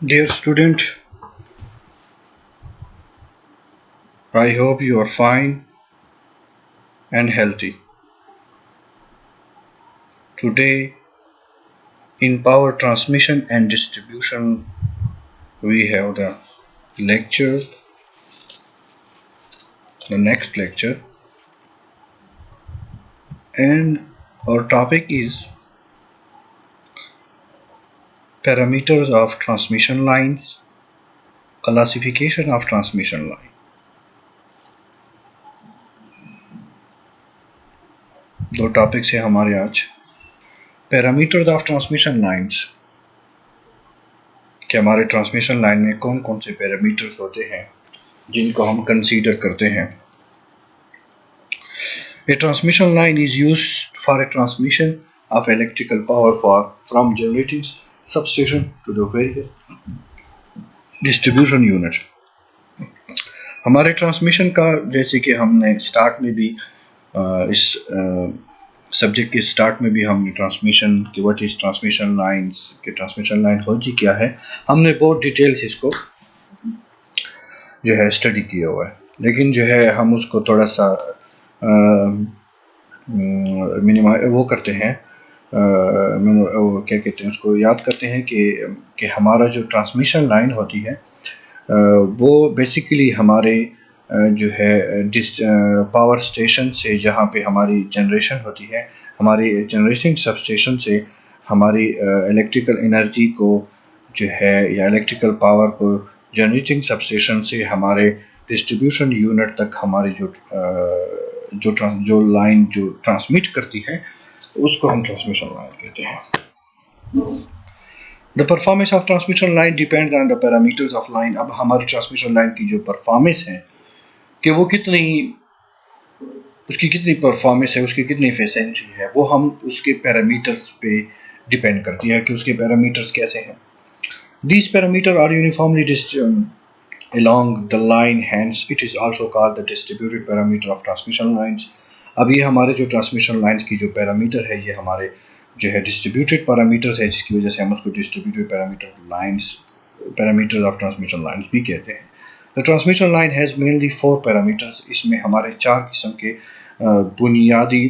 Dear student, I hope you are fine and healthy. Today, in power transmission and distribution, we have lecture, the next lecture, and our topic is parameters of transmission lines, classification of transmission line. दो topics हैं हमारे आज. Parameters of transmission lines, कि हमारे transmission line में कौन कौन से पैरामीटर्स होते हैं जिनको हम कंसीडर करते हैं. A transmission line is used for a transmission of electrical power from generating substation to the various distribution unit. हमारे ट्रांसमिशन का, जैसे कि हमने स्टार्ट में भी इस सब्जेक्ट के स्टार्ट में भी हमने ट्रांसमिशन की व्हाट इज ट्रांसमिशन लाइंस के ट्रांसमिशन लाइन होती क्या है, हमने बहुत डिटेल्स इसको जो है स्टडी किया हुआ है. लेकिन जो है हम उसको थोड़ा सा वो करते हैं, क्या कहते हैं उसको याद करते हैं कि हमारा जो ट्रांसमिशन लाइन होती है वो बेसिकली हमारे जो है पावर स्टेशन से, जहाँ पे हमारी जनरेशन होती है, हमारी जनरेटिंग सबस्टेशन से हमारी इलेक्ट्रिकल एनर्जी को जो है या इलेक्ट्रिकल पावर को जनरेटिंग सबस्टेशन से हमारे डिस्ट्रीब्यूशन यूनिट तक हमारी जो लाइन जो ट्रांसमिट करती है उसको हम ट्रांसमिशन लाइन कहते हैं. The performance of transmission line depends on the parameters of line. अब हमारी ट्रांसमिशन लाइन की जो परफॉर्मेंस है कि वो उसकी कितनी परफॉर्मेंस है, उसकी कितनी एफिशिएंसी है, वो हम उसके पैरामीटर्स पे डिपेंड करती है कि उसके पैरामीटर्स कैसे हैं. These parameters are uniformly distributed along the line, hence it is also called the distributed parameter of transmission lines. अब ये हमारे जो ट्रांसमिशन लाइन्स की जो पैरामीटर है ये हमारे जो है डिस्ट्रीब्यूटेड पैरामीटर्स है, जिसकी वजह से हम उसको distributed parameters of transmission lines भी कहते हैं. The transmission line has mainly 4 parameters. इसमें हमारे 4 किस्म के बुनियादी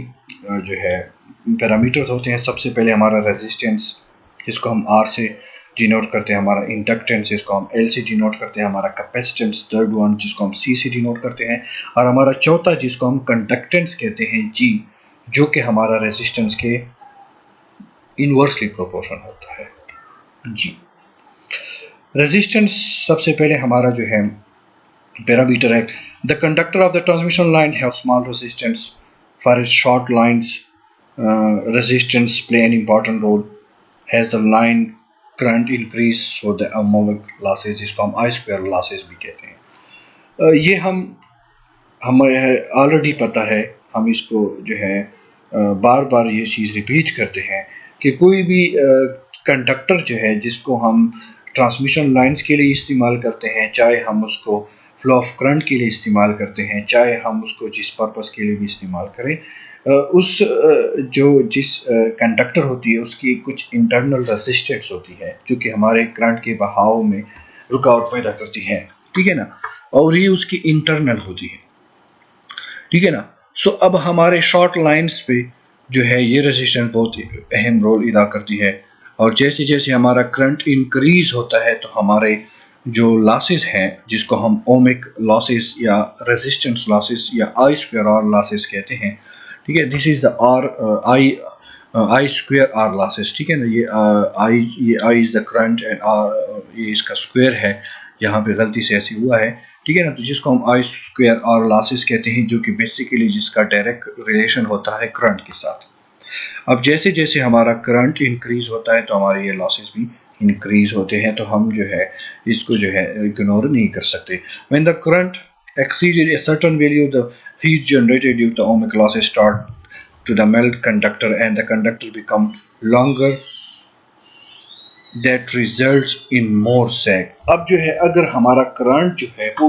जो है पैरामीटर्स होते हैं. सबसे पहले हमारा रेजिस्टेंस, जिसको हम R से डिनोट करते हैं, हमारा इंडक्टेंस जिसको हम L से डिनोट करते हैं, हमारा कैपेसिटेंस थर्ड वन जिसको हम C से डिनोट करते हैं, और हमारा चौथा जिसको हम कंडक्टेंस कहते हैं G, जो कि हमारा रेजिस्टेंस के इनवर्सली प्रोपोर्शन होता है G. रेजिस्टेंस सबसे पहले हमारा जो है पैरामीटर है. The conductor of the transmission line have small resistance. For short lines resistance play an important role. As the line current increase so the ohmic losses, जिसको हम आई स्क्वायर लॉसेस भी कहते हैं. ये हमें ऑलरेडी पता है, हम इसको जो है बार बार ये चीज़ रिपीट करते हैं कि कोई भी कंडक्टर जो है जिसको हम ट्रांसमिशन लाइंस के लिए इस्तेमाल करते हैं, चाहे हम उसको फ्लो ऑफ करंट के लिए इस्तेमाल करते हैं, चाहे हम उसको जिस पर्पस के लिए भी इस्तेमाल करें, जिस कंडक्टर होती है उसकी कुछ इंटरनल रेजिस्टेंस होती है जो कि हमारे करंट के बहाव में रुकावट पैदा करती है. ठीक है ना, और ये उसकी इंटरनल होती है. ठीक है ना. सो अब हमारे शॉर्ट लाइंस पे जो है ये रेजिस्टेंस बहुत अहम रोल अदा करती है, और जैसे जैसे हमारा करंट इंक्रीज होता है तो हमारे जो लॉसेस हैं, जिसको हम ओमिक लॉसेस या रेजिस्टेंस लॉसेस या आई स्क्वायर आर लॉसेस कहते हैं. ठीक है, this is the I square R losses. ठीक है ना, ये I is the current and ये इसका स्क्वायर है, यहाँ पे गलती से ऐसे हुआ है. ठीक है ना, तो जिसको हम आई स्क्वायर आर लॉसेस कहते हैं, जो कि बेसिकली जिसका डायरेक्ट रिलेशन होता है करंट के साथ. अब जैसे जैसे हमारा करंट इंक्रीज होता है तो हमारे ये लॉसेस भी इंक्रीज होते हैं, तो हम जो है इसको जो है इग्नोर नहीं कर सकते. When the current exceeded a certain value, the heat generated due to ohmic losses start to the melt conductor and the conductor become longer, that results in more sag. अब जो है अगर हमारा करंट जो है वो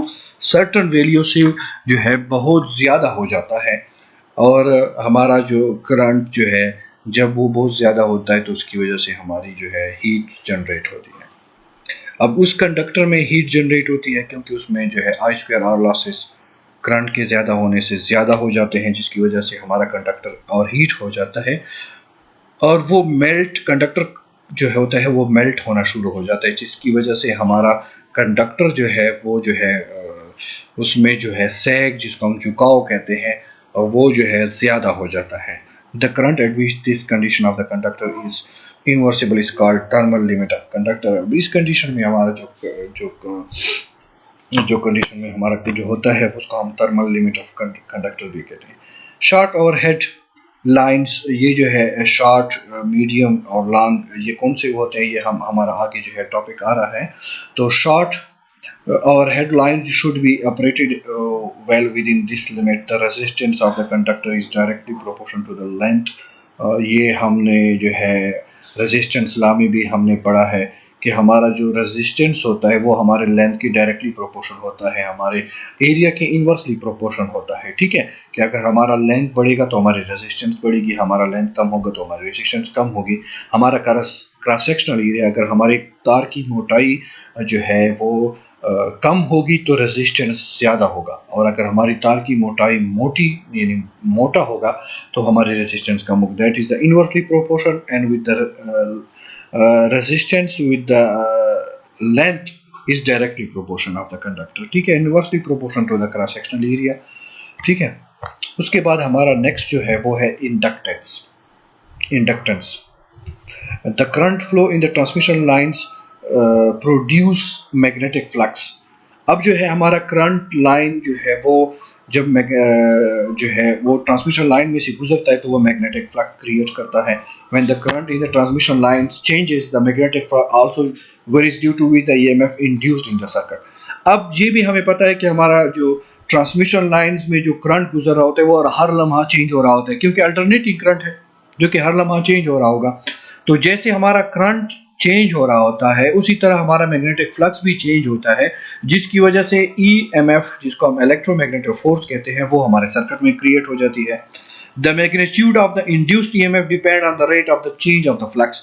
सर्टन वैल्यू से जो है बहुत ज़्यादा हो जाता है, और हमारा जो करंट जो है जब वो बहुत ज़्यादा होता है तो उसकी वजह से हमारी जो है हीट जनरेट होती है. अब उस कंडक्टर में हीट जनरेट होती है क्योंकि उसमें जो है आई स्क्वायर आर लॉसेस करंट के ज़्यादा होने से ज़्यादा हो जाते हैं, जिसकी वजह से हमारा कंडक्टर और हीट हो जाता है और वो मेल्ट कंडक्टर जो होता है वो मेल्ट होना शुरू हो जाता है, जिसकी वजह से हमारा कंडक्टर जो है वो जो है उसमें जो है सैग, जिसको हम झुकाव कहते हैं, और वो जो है ज़्यादा हो जाता है। The current at which this condition of the conductor is irreversible is called thermal limit of conductor. इस कंडीशन में हमारा जो कंडीशन में हमारा जो होता है उसको हम थर्मल लिमिट ऑफ कंडक्टर भी कहते हैं। शॉर्ट और हेड लाइंस, ये जो है शॉर्ट, मीडियम और लॉन्ग, ये कौन से होते हैं, ये हम हमारा आगे जो है टॉपिक आ रहा है। तो शॉर्ट और head lines should be operated well within this limit. The resistance of the conductor is directly proportional to the length. ये हमने जो है रेजिस्टेंस लॉ में भी हमने पढ़ा है कि हमारा जो रेजिस्टेंस होता है वो हमारे लेंथ की डायरेक्टली प्रोपोर्शन होता है, हमारे एरिया के इन्वर्सली प्रोपोर्शन होता है। ठीक है, कि अगर हमारा लेंथ बढ़ेगा तो हमारी रेजिस्टेंस बढ़ेगी, हमारा लेंथ कम होगा तो हमारी रेजिस्टेंस कम होगी। हमारा क्रॉस सेक्शनल एरिया, अगर हमारी तार की मोटाई जो है वो कम होगी तो रेजिस्टेंस ज़्यादा होगा, और अगर हमारी तार की मोटाई मोटी यानी मोटा होगा तो हमारी रेजिस्टेंस कम होगी। That is the inversely proportion and with the resistance with the length is directly proportion of the conductor। ठीक है, inversely proportion to the cross sectional area। ठीक है, उसके बाद हमारा नेक्स्ट जो है वो है inductance. Inductance, the current flow in the transmission lines produce magnetic flux। अब जो है हमारा करंट लाइन जो है वो जब जो है वो ट्रांसमिशन लाइन में से गुजरता है तो वो मैग्नेटिक फ्लक्स क्रिएट करता है। When the current in the transmission line changes, the magnetic flux also varies due to with the EMF induced in the circuit. अब ये भी हमें पता है कि हमारा जो ट्रांसमिशन लाइंस में जो करंट गुजर रहा होता है वो हर लम्हा चेंज हो रहा होता है, क्योंकि अल्टरनेटिंग करंट है जो कि हर लम्हा चेंज हो रहा होगा। तो जैसे हमारा करंट चेंज हो रहा होता है उसी तरह हमारा मैग्नेटिक फ्लक्स भी चेंज होता है, जिसकी वजह से ईएमएफ, जिसको हम इलेक्ट्रोमैग्नेटिक फोर्स कहते हैं, वो हमारे सर्किट में क्रिएट हो जाती है। The magnitude of the induced EMF depend on the rate of the change of the flux.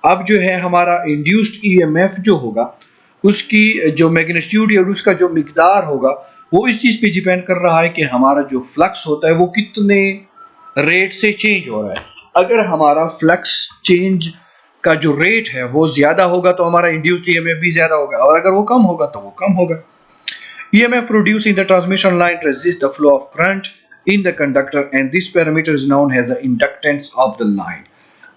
अब जो है हमारा इंड्यूस्ड ईएमएफ जो होगा उसकी जो मैग्नीट्यूड या उसका जो मिकदार होगा वो इस चीज पे डिपेंड कर रहा है कि हमारा जो फ्लक्स होता है वो कितने रेट से चेंज हो रहा है। अगर हमारा फ्लक्स चेंज का जो रेट है वो ज्यादा होगा तो हमारा इंड्यूस्ड ईएमएफ भी ज्यादा होगा, और अगर वो कम होगा तो वो कम होगा। EMF produce in the transmission line resist the flow of current in the conductor and this parameter is known as the inductance of the line.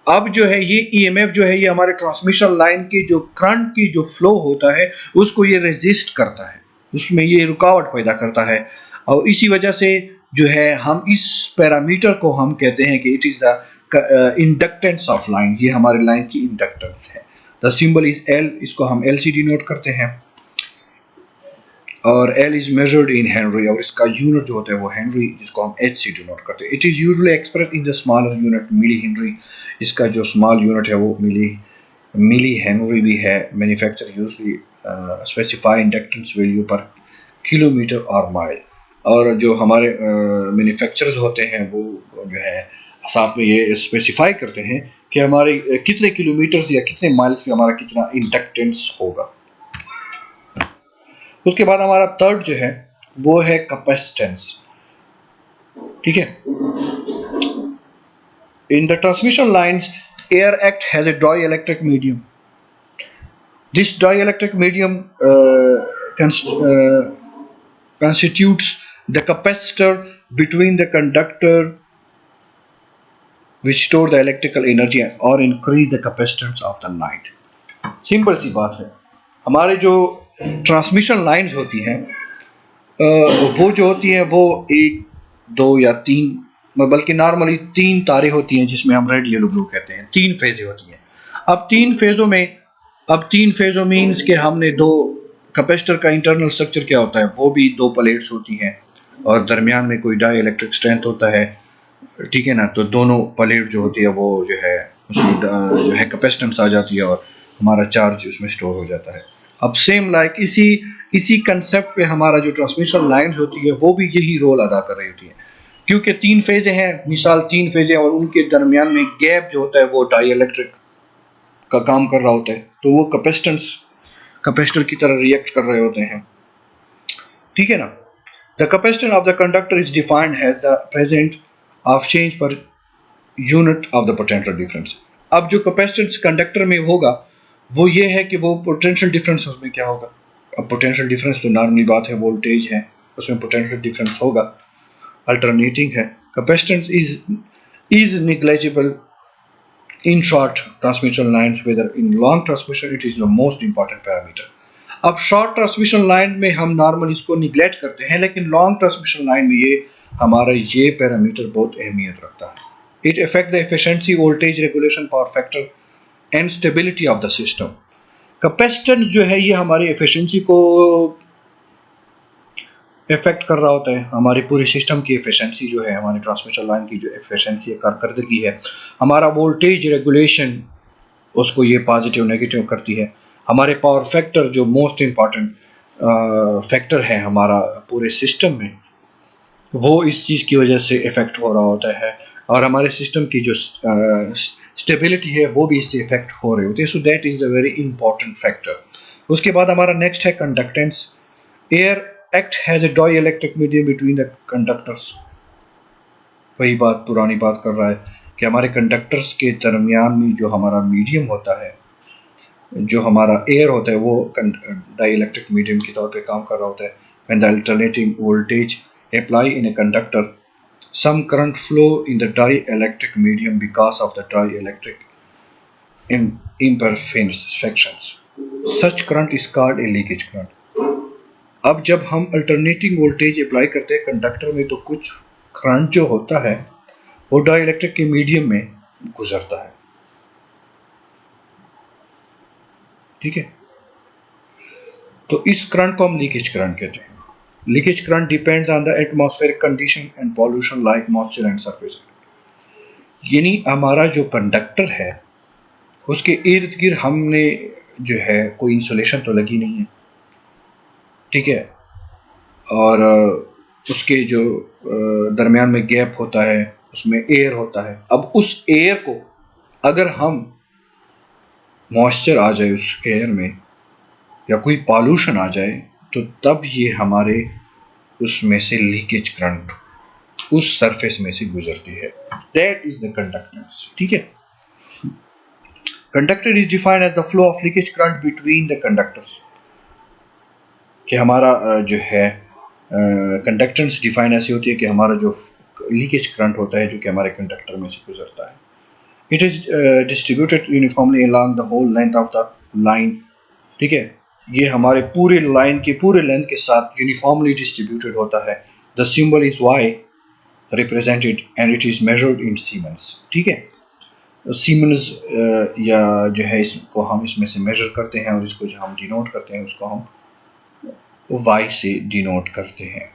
अब जो है ये ईएमएफ जो है ये हमारे ट्रांसमिशन लाइन की जो करंट की जो फ्लो होता है उसको ये रेजिस्ट करता है, उसमें ये रुकावट पैदा करता है, और इसी वजह से जो है हम इस पैरामीटर को हम कहते हैं कि it is the inductance of line. ये हमारे लाइन की इंडक्टेंस है। द सिंबल इज एल, इसको हम एल सी डिनोट करते हैं, और L is measured in Henry, और इसका यूनिट जो होता है वो हेनरी, जिसको हम एच सी डिनोट करते हैं। It is usually express in the smaller unit millihenry, इसका जो स्मॉल यूनिट है वो मिली हेनरी भी है। Manufacturer usually specify inductance value पर किलोमीटर और माइल, और जो हमारे मैन्युफैक्चरर्स होते हैं वो जो है साथ में ये स्पेसिफाई करते हैं कि हमारे कितने किलोमीटर्स या कितने माइल्स पे हमारा कितना इंडक्टेंस होगा। उसके बाद हमारा थर्ड जो है वो है कैपेसिटेंस। ठीक है, इन the transmission lines air act has A dielectric medium. This dielectric medium constitutes the capacitor between the conductor which store the electrical energy or increase the capacitance of the line। Simple सी बात है, हमारे जो transmission lines होती हैं वो जो होती हैं वो एक, दो या तीन, बल्कि नॉर्मली तीन तारे होती हैं जिसमें हम रेड येलो ब्लू कहते हैं। तीन फेजें होती हैं। अब तीन फेजों मीन्स के हमने दो, कैपेसिटर का इंटरनल स्ट्रक्चर क्या होता है, वो भी दो प्लेट्स होती हैं और दरमियान में कोई डाई इलेक्ट्रिक स्ट्रेंथ होता है। ठीक है ना, तो दोनों प्लेट जो होती है वो जो है उसमें जो है कैपेसिटेंस आ जाती है और हमारा चार्ज उसमें स्टोर हो जाता है। अब सेम लाइक इसी कंसेप्ट पे हमारा जो ट्रांसमिशन लाइंस होती है वो भी यही रोल अदा कर रही होती है, क्योंकि तीन फेजें हैं, मिसाल तीन फेजें, और उनके दरमियान में गैप जो होता है वो डाई इलेक्ट्रिक का काम कर रहा होता है, तो वो कैपेसिटेंस कैपेसिटर की तरह रिएक्ट कर रहे होते हैं, ठीक है ना। The capacitance of the conductor is defined as the present of change per unit of the potential difference. अब जो कैपेसिटेंस कंडक्टर में होगा वो ये है कि वो पोटेंशियल डिफरेंस उसमें क्या होगा। अब पोटेंशियल डिफरेंस तो नॉर्मली बात है, वोल्टेज है, उसमें पोटेंशियल डिफरेंस होगा, अल्टरनेटिंग है। Capacitance is negligible in short transmission lines, whether in long transmission it is the most important parameter. अब शॉर्ट ट्रांसमिशन लाइन में हम नॉर्मल इसको निगलेक्ट करते हैं, लेकिन लॉन्ग ट्रांसमिशन लाइन में ये हमारा ये पैरामीटर बहुत अहमियत रखता है। It affect the efficiency, voltage regulation, power factor and stability of the system. Capacitance जो है ये हमारी एफिशिएंसी को इफेक्ट कर रहा होता है, हमारी पूरी सिस्टम की एफिशिएंसी जो है, हमारी ट्रांसमिशन लाइन की जो एफिशिएंसी है, कारकर्दगी है, हमारा वोल्टेज रेगुलेशन उसको ये पॉजिटिव नेगेटिव करती है, हमारे पावर फैक्टर जो मोस्ट इम्पॉर्टेंट फैक्टर है हमारा पूरे सिस्टम में, वो इस चीज़ की वजह से इफेक्ट हो रहा होता है, और हमारे सिस्टम की जो स्टेबिलिटी है वो भी इससे इफेक्ट हो रही होती है। So that is the very important factor. उसके बाद हमारा नेक्स्ट है conductance. Air act has a dielectric medium between the conductors. वही बात पुरानी बात कर रहा है कि हमारे कंडक्टर्स के दरमियान में जो हमारा मीडियम होता है, जो हमारा एयर होता है, वो डाई इलेक्ट्रिक मीडियम के तौर पे काम कर रहा होता है। When the alternating voltage apply in a conductor, some current flow in the dielectric medium because of the dielectric imperfections. Such current is called a leakage current. अब जब हम अल्टरनेटिंग वोल्टेज अप्लाई करते हैं कंडक्टर में, तो कुछ current जो होता है वो डाइलेक्ट्रिक के मीडियम में गुजरता है, ठीक है। तो इस करंट को हम लीकेज करंट कहते हैं। Leakage current depends on the atmospheric condition and pollution like moisture and surface. यानी हमारा जो कंडक्टर है उसके इर्द गिर्द हमने जो है कोई इंसुलेशन तो लगी नहीं है, ठीक है, और उसके जो दरमियान में गैप होता है उसमें एयर होता है। अब उस एयर को अगर हम मॉइस्चर आ जाए उस एयर में या कोई पॉल्यूशन आ जाए, तो तब ये हमारे उसमें से लीकेज करंट उस सरफेस में से गुजरती है। दैट इज द कंडक्टेंस, ठीक है। Conductor is defined as the flow of leakage current between the conductors. कि हमारा जो है कंडक्टेंस डिफाइन ऐसी होती है कि हमारा जो लीकेज करंट होता है जो कि हमारे कंडक्टर में से गुजरता है, it is distributed uniformly along the whole length of the line, ठीक है। ये हमारे पूरे लाइन के पूरे लेंथ के साथ यूनिफॉर्मली डिस्ट्रीब्यूटेड होता है। The symbol is Y represented and it is measured in siemens, ठीक है। सीमेंस या जो है इसको हम इसमें से मेजर करते हैं, और इसको जो हम डिनोट करते हैं उसको हम वाई से डिनोट करते हैं।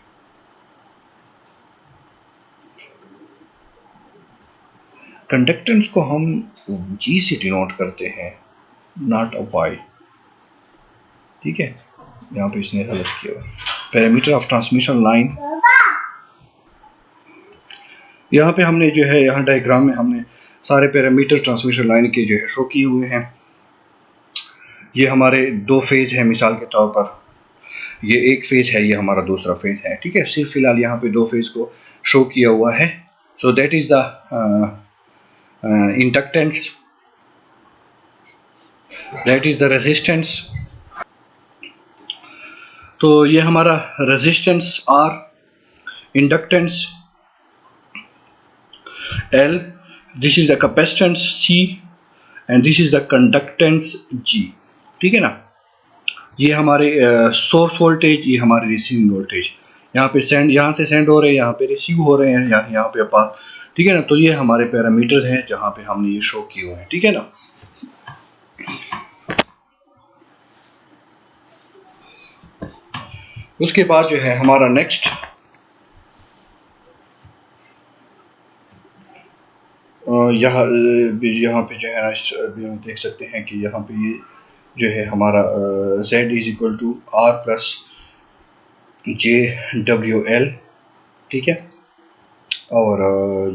कंडक्टेंस को हम जी से डिनोट करते हैं, नॉट अ वाई, ठीक है। यहाँ पे इसने गलत किया। पैरामीटर ऑफ ट्रांसमिशन लाइन, यहाँ पे हमने जो है यहाँ डायग्राम में हमने सारे पैरामीटर ट्रांसमिशन लाइन के जो है शो किए हुए हैं। ये हमारे दो फेज है, मिसाल के तौर पर ये एक फेज है, ये हमारा दूसरा फेज है, ठीक है। सिर्फ फिलहाल यहाँ पे दो फेज को शो किया हुआ है। So that is the inductance, that is the resistance. तो ये हमारा resistance R, inductance L, this is the capacitance C and this is the conductance G, ठीक है ना। ये हमारे सोर्स वोल्टेज, ये हमारे रिसीविंग वोल्टेज, यहाँ पे सेंड, यहाँ से सेंड हो रहे हैं, यहाँ पे रिसीव हो रहे हैं, यहाँ पे पास, ठीक है ना। तो ये हमारे पैरामीटर हैं जहाँ पे हमने ये शो किए हुए हैं, ठीक है ना। उसके बाद जो है हमारा नेक्स्ट यहाँ पे जो है ना देख सकते हैं कि यहाँ पे ये जो है हमारा z is equal to R plus J W L, ठीक है, और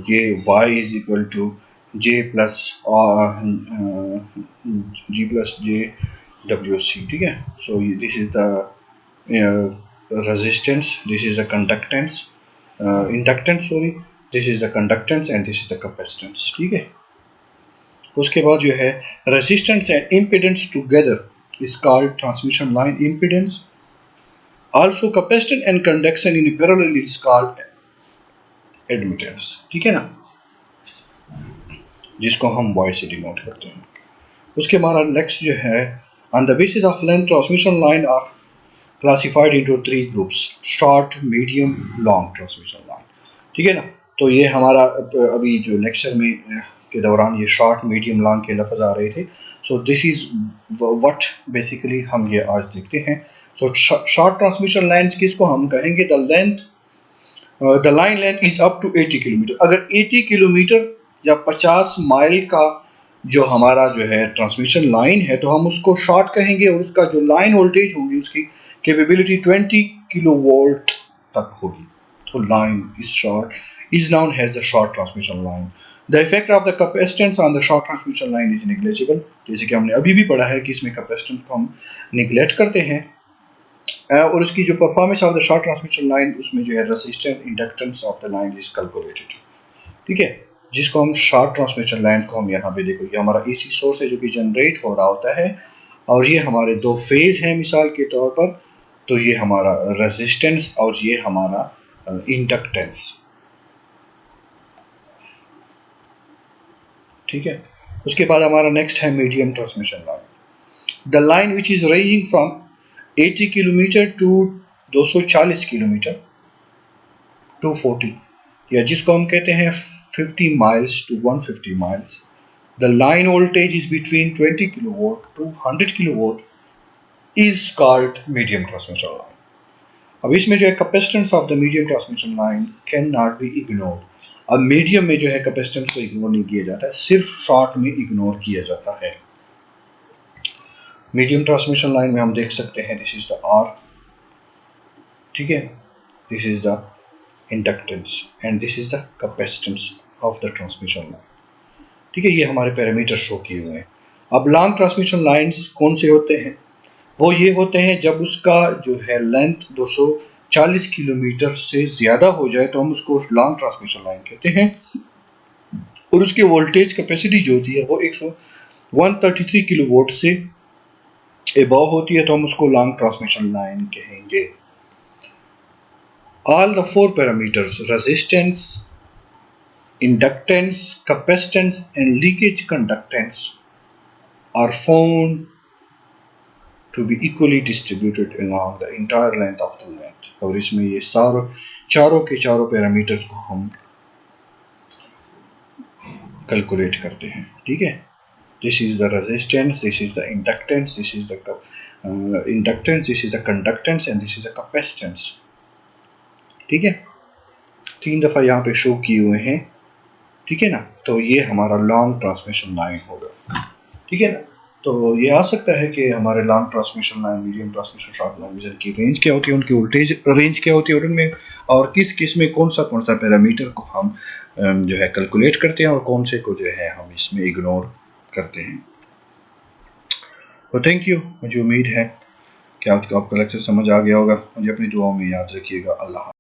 ये y is equal to G plus J WC, ठीक है। So this is the resistance, this is the conductance, inductance sorry, this is the conductance and this is the capacitance, ठीक है। उसके बाद जो है resistance and impedance together is called transmission line impedance. Also capacitance and conduction in parallel is called admittance, ठीक है ना, जिसको हम y से डिनोट करते हैं। उसके बाद नेक्स्ट जो है on the basis of length transmission line are classified into three groups: short, medium, long transmission line, ठीक है ना। तो ये हमारा अभी जो लेक्चर में के दौरान ये शॉर्ट, मीडियम, लॉन्ग के लफ्ज़ आ रहे थे। सो दिस इज व्हाट बेसिकली हम ये आज देखते हैं। सो शॉर्ट ट्रांसमिशन लाइंस किसको हम कहेंगे? The line length is up to 80 kilometre. अगर 80 किलोमीटर या 50 माइल का जो हमारा जो है ट्रांसमिशन लाइन है तो हम उसको शॉर्ट कहेंगे, और उसका जो लाइन वोल्टेज होगी उसकी कैपेबिलिटी 20 किलो वोल्ट तक होगी। तो line is short is known as the short transmission line. The effect of the capacitance on the short transmission line is negligible. जैसे कि हमने अभी भी पढ़ा है कि इसमें capacitance को हम neglect करते हैं, और उसकी जो performance of the short transmission line उसमें जो है resistance inductance of the line is calculated, ठीक है। जिसको हम short transmission line को हम यहाँ पे देखो, ये हमारा AC सोर्स है जो कि जनरेट हो रहा होता है, और ये हमारे दो फेज है मिसाल के तौर पर। तो ये हमारा रेजिस्टेंस और ये हमारा इंडक्टेंस, ठीक है। उसके बाद हमारा नेक्स्ट है medium transmission line. The line which is ranging from 80 kilometre to 240 kilometre, 240, या जिसको हम कहते हैं 50 miles to 150 miles. The line voltage is between 20 kilovolt to 100 kilovolt is called medium transmission line. अब इसमें जो है capacitance of the medium transmission line can not be ignored. अब मीडियम में जो है कैपेसिटेंस को इग्नोर नहीं किया जाता है, सिर्फ शॉर्ट में इग्नोर किया जाता है। मीडियम ट्रांसमिशन लाइन में हम देख सकते हैं दिस इज द आर, ठीक है, this is the inductance and this is the capacitance of the transmission line, ठीक है। ये हमारे पैरामीटर शो किए हुए हैं। अब लॉन्ग ट्रांसमिशन लाइंस कौन से होते हैं? वो ये होते हैं जब उसका जो है लेंथ 240 किलोमीटर से ज्यादा हो जाए तो हम उसको लॉन्ग ट्रांसमिशन लाइन कहते हैं, और उसकी वोल्टेज कैपेसिटी जो होती है वो 133 किलोवाट से अबव होती है तो हम उसको लॉन्ग ट्रांसमिशन लाइन कहेंगे। All the four parameters resistance, inductance, capacitance and leakage conductance are found to be equally distributed along the entire length of the length। और इसमें ये चारों के चारों पैरामीटर्स को हम कैलकुलेट करते हैं, ठीक है। This is the resistance, this is the inductance, this is the inductance, this is the conductance and this is the capacitance, ठीक है। 3 दफा यहाँ पे शो किए हुए हैं, ठीक है ना। तो ये हमारा लॉन्ग ट्रांसमिशन लाइन होगा, ठीक है ना। तो ये आ सकता है कि हमारे long transmission line, medium transmission, short line की रेंज क्या होती है, उनकी वोल्टेज रेंज क्या होती है, और उनमें और किस में कौन सा पैरामीटर को हम जो है कैलकुलेट करते हैं और कौन से को जो है हम इसमें इग्नोर करते हैं। तो थैंक यू, मुझे उम्मीद है कि आपको लेक्चर समझ आ गया होगा। मुझे अपनी दुआओं में याद रखिएगा। अल्लाह।